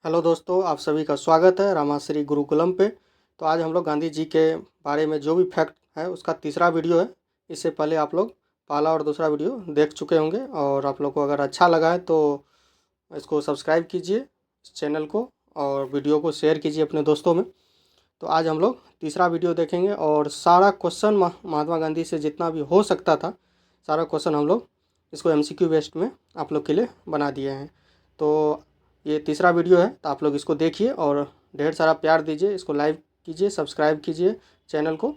Hello दोस्तों, आप सभी का स्वागत है रामाश्री गुरुकुलम पे। तो आज हम लोग गांधी जी के बारे में जो भी फैक्ट है उसका तीसरा वीडियो है। इससे पहले आप लोग पहला और दूसरा वीडियो देख चुके होंगे और आप लोग को अगर अच्छा लगा है तो इसको सब्सक्राइब कीजिए इस चैनल को और वीडियो को शेयर कीजिए अपने दोस्तों में। तो आज हम लोग तीसरा वीडियो देखेंगे और सारा क्वेश्चन महात्मा गांधी से जितना भी हो सकता था सारा क्वेश्चन हम लोग इसको MCQ बेस्ड में आप लोग के लिए बना दिए हैं। तो ये तीसरा वीडियो है तो आप लोग इसको देखिए और ढेर सारा प्यार दीजिए, इसको लाइक कीजिए, सब्सक्राइब कीजिए चैनल को।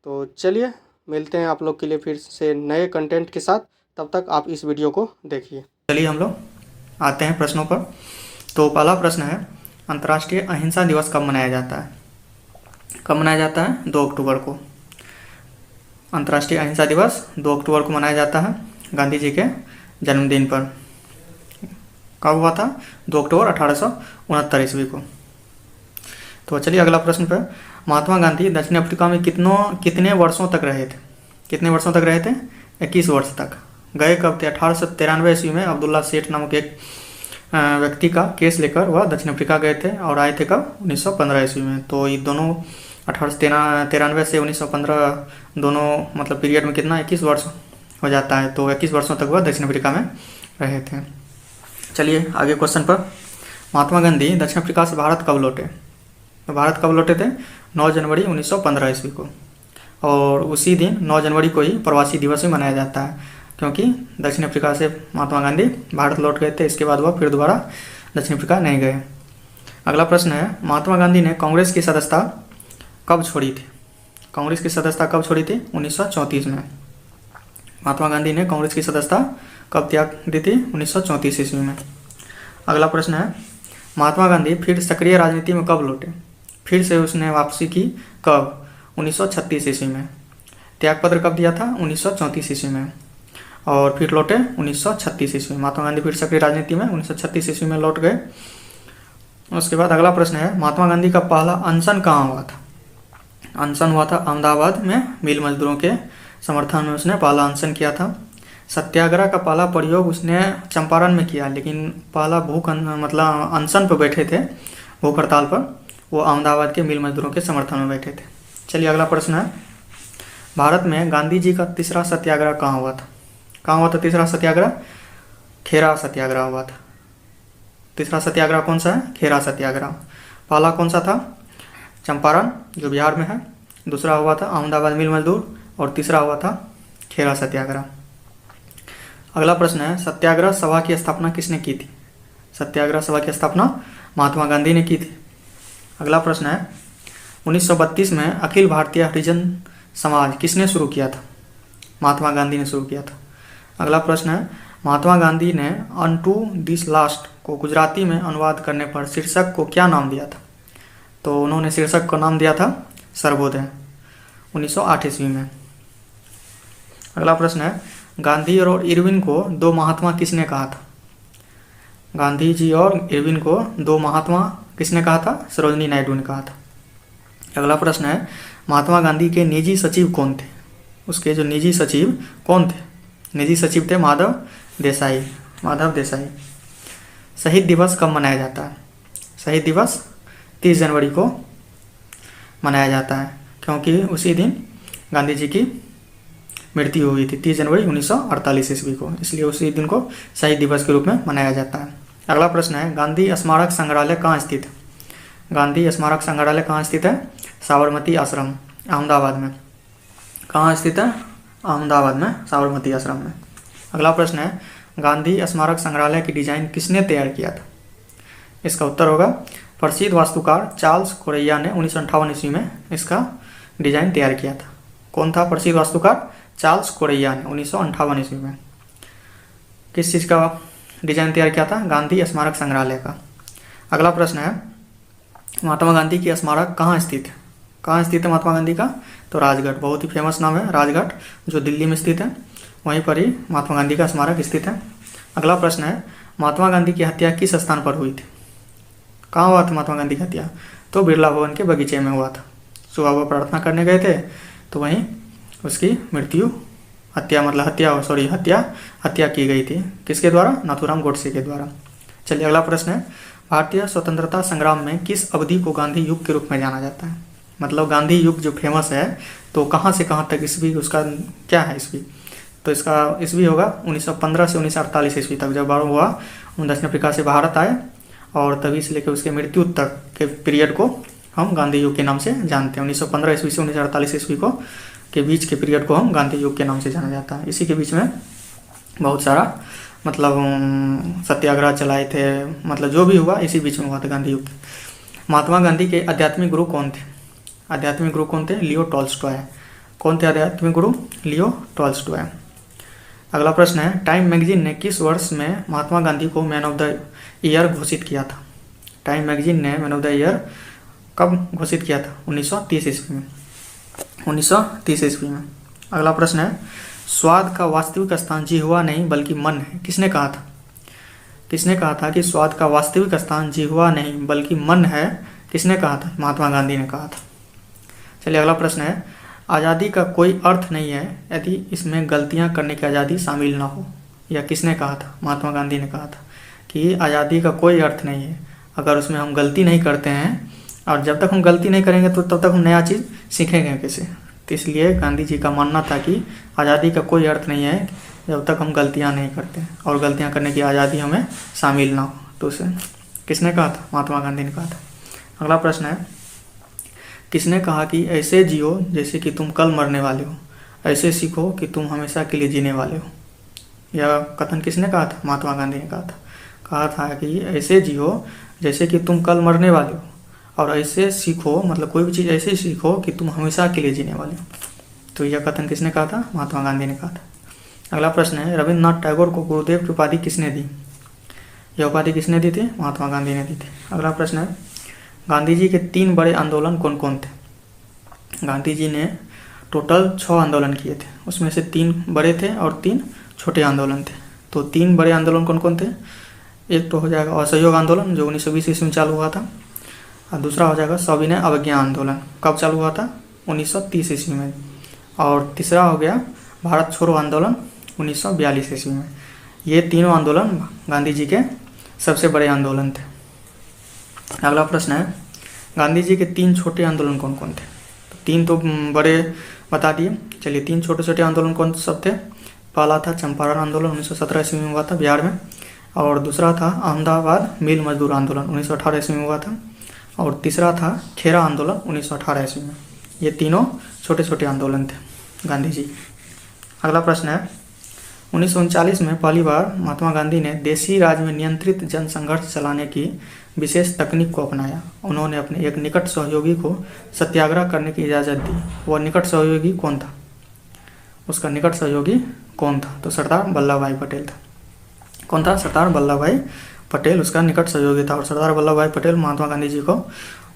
तो चलिए मिलते हैं आप लोग के लिए फिर से नए कंटेंट के साथ, तब तक आप इस वीडियो को देखिए। चलिए हम लोग आते हैं प्रश्नों पर। तो पहला प्रश्न है, अंतर्राष्ट्रीय अहिंसा दिवस कब मनाया जाता है? कब मनाया जाता है? 2 अक्टूबर को। अंतर्राष्ट्रीय अहिंसा दिवस 2 अक्टूबर को मनाया जाता है, गांधी जी के जन्मदिन पर। कब हुआ था? 2 अक्टूबर 1869 ईस्वी को। तो चलिए अगला प्रश्न पर, महात्मा गांधी दक्षिण अफ्रीका में कितने वर्षों तक रहे थे? कितने वर्षों तक रहे थे? 21 वर्ष तक। गए कब थे? 1893 ईस्वी में अब्दुल्ला सेठ नामक एक व्यक्ति का केस लेकर वह दक्षिण अफ्रीका गए थे और आए थे कब? 1915 ईस्वी में। तो ये दोनों 1893 से 1915 दोनों मतलब पीरियड में कितना 21 वर्ष हो जाता है। तो 21 वर्षों तक वह दक्षिण अफ्रीका में रहे थे। चलिए आगे क्वेश्चन पर, महात्मा गांधी दक्षिण अफ्रीका से भारत कब लौटे? तो भारत कब लौटे थे? 9 जनवरी 1915 ईस्वी को। और उसी दिन 9 जनवरी को ही प्रवासी दिवस भी मनाया जाता है, क्योंकि दक्षिण अफ्रीका से महात्मा गांधी भारत लौट गए थे। इसके बाद वह फिर दोबारा दक्षिण अफ्रीका नहीं गए। अगला प्रश्न है, महात्मा गांधी ने कांग्रेस की सदस्यता कब छोड़ी थी? कांग्रेस की सदस्यता कब छोड़ी थी? 1934 में। महात्मा गांधी ने कांग्रेस की सदस्यता कब त्याग दी थी? 1934 ईस्वी में। अगला प्रश्न है, महात्मा गांधी फिर सक्रिय राजनीति में कब लौटे? फिर से उसने वापसी की कब? 1936 ईस्वी में। त्यागपत्र कब दिया था? 1934 ईस्वी में। और फिर लौटे 1936 ईस्वी में। महात्मा गांधी फिर सक्रिय राजनीति में 1936 ईस्वी में लौट गए। उसके बाद अगला प्रश्न है, महात्मा गांधी का पहला अनशन कहाँ हुआ था? अनशन हुआ था अहमदाबाद में, मिल मजदूरों के समर्थन में उसने पहला अनशन किया था। सत्याग्रह का पहला प्रयोग उसने चंपारण में किया, लेकिन पहला मतलब अनशन पर बैठे थे, भूख हड़ताल पर, वो अहमदाबाद के मिल मजदूरों के समर्थन में बैठे थे। चलिए अगला प्रश्न है, भारत में गांधी जी का तीसरा सत्याग्रह कहाँ हुआ था? कहाँ हुआ था तीसरा सत्याग्रह? खेरा सत्याग्रह हुआ था। तीसरा सत्याग्रह कौन सा है? खेरा सत्याग्रह। पहला कौन सा था? चंपारण जो बिहार में है, दूसरा हुआ था अहमदाबाद मिल मजदूर, और तीसरा हुआ था खेरा सत्याग्रह। अगला प्रश्न है, सत्याग्रह सभा की स्थापना किसने की थी? सत्याग्रह सभा की स्थापना महात्मा गांधी ने की थी। अगला प्रश्न है, 1932 में अखिल भारतीय हरिजन समाज किसने शुरू किया था? महात्मा गांधी ने शुरू किया था। अगला प्रश्न है, महात्मा गांधी ने अनटू दिस लास्ट को गुजराती में अनुवाद करने पर शीर्षक को क्या नाम दिया था? तो उन्होंने शीर्षक को नाम दिया था सर्वोदय, 1908 ईस्वी में। अगला प्रश्न है, गांधी और इरविन को 2 महात्मा किसने कहा था? गांधी जी और इरविन को 2 महात्मा किसने कहा था? सरोजिनी नायडू ने कहा था। अगला प्रश्न है, महात्मा गांधी के निजी सचिव कौन थे? उसके जो निजी सचिव कौन थे? निजी सचिव थे माधव देसाई। माधव देसाई। शहीद दिवस कब मनाया जाता है? शहीद दिवस 30 जनवरी को मनाया जाता है, क्योंकि उसी दिन गांधी जी की मृत्यु हुई थी, 30 जनवरी 1948 ईस्वी को, इसलिए उसी दिन को शहीद दिवस के रूप में मनाया जाता है। अगला प्रश्न है, गांधी स्मारक संग्रहालय कहाँ स्थित है? गांधी स्मारक संग्रहालय कहाँ स्थित है? साबरमती आश्रम, अहमदाबाद में। कहाँ स्थित है? अहमदाबाद में, साबरमती आश्रम में। अगला प्रश्न है, गांधी स्मारक संग्रहालय की डिजाइन किसने तैयार किया था? इसका उत्तर होगा प्रसिद्ध वास्तुकार चार्ल्स कोरैया ने 1958 ईस्वी में इसका डिजाइन तैयार किया था। कौन था प्रसिद्ध वास्तुकार? चार्ल्स कोरैया ने 1958 ईस्वी में किस चीज़ का डिजाइन तैयार किया था? गांधी स्मारक संग्रहालय का। अगला प्रश्न है, महात्मा गांधी की स्मारक कहाँ स्थित है? कहाँ स्थित है महात्मा गांधी का? तो राजघाट, बहुत ही फेमस नाम है राजघाट, जो दिल्ली में स्थित है, वहीं पर ही महात्मा गांधी का स्मारक स्थित है। अगला प्रश्न है, महात्मा गांधी की हत्या किस स्थान पर हुई थी? कहाँ हुआ था महात्मा गांधी की हत्या? तो बिरला भवन के बगीचे में हुआ था। सुबह वो प्रार्थना करने गए थे तो वहीं उसकी मृत्यु हत्या की गई थी। किसके द्वारा? नाथूराम गोडसे के द्वारा। चलिए अगला प्रश्न है, भारतीय स्वतंत्रता संग्राम में किस अवधि को गांधी युग के रूप में जाना जाता है? मतलब गांधी युग जो फेमस है तो कहाँ से कहाँ तक ईस्वी उसका क्या है ईस्वी? तो इसका ईस्वी होगा 1915 से 1948 ईस्वी तक, जब हुआ दक्षिण अफ्रीका से भारत आए, और तभी से लेकर उसके मृत्यु तक के पीरियड को हम गांधी युग के नाम से जानते हैं। 1915 ईस्वी से 1948 ईस्वी को के बीच के पीरियड को हम गांधी युग के नाम से जाना जाता है। इसी के बीच में बहुत सारा मतलब सत्याग्रह चलाए थे, मतलब जो भी हुआ इसी बीच में हुआ था गांधी युग। महात्मा गांधी के आध्यात्मिक गुरु कौन थे? आध्यात्मिक गुरु कौन थे? Leo Tolstoy. कौन थे आध्यात्मिक गुरु? Leo Tolstoy. अगला प्रश्न है, टाइम मैगजीन ने किस वर्ष में महात्मा गांधी को मैन ऑफ द ईयर घोषित किया था? टाइम मैगजीन ने मैन ऑफ द ईयर कब घोषित किया था? 1930 ईस्वी में। 1930 ईस्वी में। अगला प्रश्न है, स्वाद का वास्तविक स्थान जिह्वा नहीं बल्कि मन है, किसने कहा था? किसने कहा था कि स्वाद का वास्तविक स्थान जिह्वा नहीं बल्कि मन है? किसने कहा था? महात्मा गांधी ने कहा था। चलिए अगला प्रश्न है, आज़ादी का कोई अर्थ नहीं है यदि इसमें गलतियां करने की आज़ादी शामिल ना हो, यह किसने कहा था? महात्मा गांधी ने कहा था कि आज़ादी का कोई अर्थ नहीं है अगर उसमें हम गलती नहीं करते हैं, और जब तक हम गलती नहीं करेंगे तो तब तक हम नया चीज़ सीखेंगे कैसे। तो इसलिए गांधी जी का मानना था कि आज़ादी का कोई अर्थ नहीं है जब तक हम गलतियां नहीं करते, और गलतियां करने की आज़ादी हमें शामिल ना हो। तो उसे किसने कहा था? महात्मा गांधी ने कहा था। अगला प्रश्न है, किसने कहा कि ऐसे जियो जैसे कि तुम कल मरने वाले हो, ऐसे सीखो कि तुम हमेशा के लिए जीने वाले हो? यह कथन किसने कहा था? महात्मा गांधी ने कहा था कि ऐसे जियो जैसे कि तुम कल मरने वाले हो, और ऐसे सीखो, मतलब कोई भी चीज़ ऐसे सीखो कि तुम हमेशा के लिए जीने वाले हो। तो यह कथन किसने कहा था? महात्मा गांधी ने कहा था। अगला प्रश्न है, रविंद्रनाथ टैगोर को गुरुदेव की उपाधि किसने दी? यह उपाधि किसने दी थी? महात्मा गांधी ने दी थी। अगला प्रश्न है, गांधी जी के 3 बड़े आंदोलन कौन कौन थे? गांधी जी ने टोटल 6 आंदोलन किए थे, उसमें से 3 बड़े थे और 3 छोटे आंदोलन थे। तो 3 बड़े आंदोलन कौन कौन थे? एक तो हो जाएगा असहयोग आंदोलन जो 1920 ईस्वी में चालू हुआ था, और दूसरा हो जाएगा सविनय अवज्ञा आंदोलन, कब चालू हुआ था? 1930 ईस्वी में, और तीसरा हो गया भारत छोड़ो आंदोलन 1942 ईस्वी में। ये तीनों आंदोलन गांधी जी के सबसे बड़े आंदोलन थे। अगला प्रश्न है, गांधी जी के 3 छोटे आंदोलन कौन कौन थे? 3 तो बड़े बता दिए, चलिए 3 छोटे छोटे आंदोलन कौन सब थे? पहला था चंपारण आंदोलन 1917 ईस्वी में हुआ था बिहार में, और दूसरा था अहमदाबाद मिल मजदूर आंदोलन 1918 ईस्वी में हुआ था, और तीसरा था खेरा आंदोलन 1918 ईस्वी में। ये तीनों छोटे छोटे आंदोलन थे गांधी जी। अगला प्रश्न है, 1939 में पहली बार महात्मा गांधी ने देशी राज में नियंत्रित जनसंघर्ष चलाने की विशेष तकनीक को अपनाया। उन्होंने अपने एक निकट सहयोगी को सत्याग्रह करने की इजाज़त दी। वह निकट सहयोगी कौन था? उसका निकट सहयोगी कौन था? तो सरदार वल्लभ भाई पटेल था। कौन था? सरदार वल्लभ भाई पटेल उसका निकट सहयोगी था, और सरदार वल्लभ भाई पटेल महात्मा गांधी जी को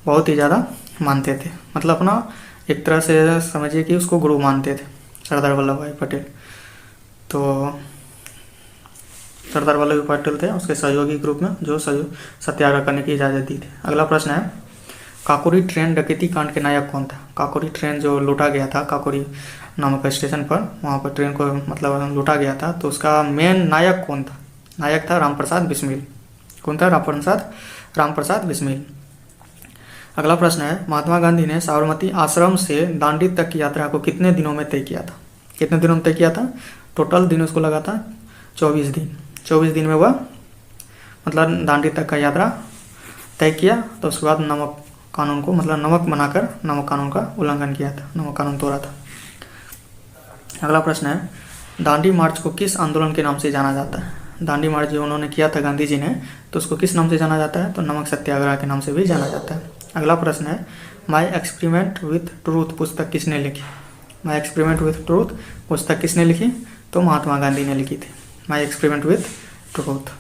बहुत ही ज़्यादा मानते थे, मतलब अपना एक तरह से समझिए कि उसको गुरु मानते थे सरदार वल्लभ भाई पटेल। तो सरदार वल्लभ भाई पटेल थे उसके सहयोगी ग्रुप में जो सत्याग्रह करने की इजाज़त दी थी। अगला प्रश्न है, काकोरी ट्रेन डकैती कांड के नायक कौन था? काकोरी ट्रेन जो लूटा गया था काकोरी नामक स्टेशन पर, वहाँ पर ट्रेन को मतलब लूटा गया था, तो उसका मेन नायक कौन था? नायक था रामप्रसाद बिस्मिल। कौन था? रामप्रसाद बिस्मिल। अगला प्रश्न है, महात्मा गांधी ने साबरमती आश्रम से दांडी तक की यात्रा को कितने दिनों में तय किया था? कितने दिनों में तय किया था? टोटल दिन उसको लगा था 24 दिन। 24 दिन में वह मतलब दांडी तक का यात्रा तय किया। तो उसके बाद नमक कानून को मतलब नमक बनाकर नमक कानून का उल्लंघन किया था, नमक कानून तोड़ा था। अगला प्रश्न है, दांडी मार्च को किस आंदोलन के नाम से जाना जाता है? दांडी मार्च जो उन्होंने किया था गांधी जी ने, तो उसको किस नाम से जाना जाता है? तो नमक सत्याग्रह के नाम से भी जाना जाता है। अगला प्रश्न है, माई एक्सपेरिमेंट विथ ट्रूथ पुस्तक किसने लिखी? माई एक्सपेरिमेंट विथ ट्रूथ पुस्तक किसने लिखी? तो महात्मा गांधी ने लिखी थी, माई एक्सपेरिमेंट विथ ट्रूथ।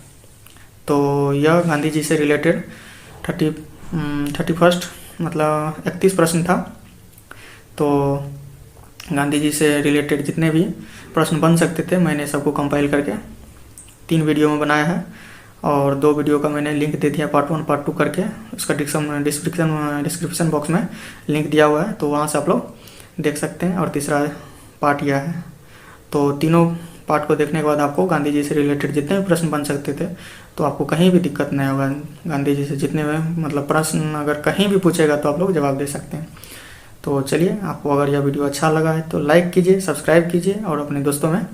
तो यह गांधी जी से रिलेटेड 31 मतलब 31 प्रश्न था। तो गांधी जी से रिलेटेड जितने भी प्रश्न बन सकते थे मैंने सबको कंपाइल करके 3 वीडियो में बनाया है, और 2 वीडियो का मैंने लिंक दे दिया पार्ट 1 पार्ट 2 करके। उसका डिस्क्रिप्शन बॉक्स में लिंक दिया हुआ है, तो वहाँ से आप लोग देख सकते हैं। और तीसरा पार्ट यह है। तो तीनों पार्ट को देखने के बाद आपको गांधी जी से रिलेटेड जितने भी प्रश्न बन सकते थे तो आपको कहीं भी दिक्कत नहीं होगा। गांधी जी से जितने में मतलब प्रश्न अगर कहीं भी पूछेगा तो आप लोग जवाब दे सकते हैं। तो चलिए, आपको अगर यह वीडियो अच्छा लगा है तो लाइक कीजिए, सब्सक्राइब कीजिए और अपने दोस्तों में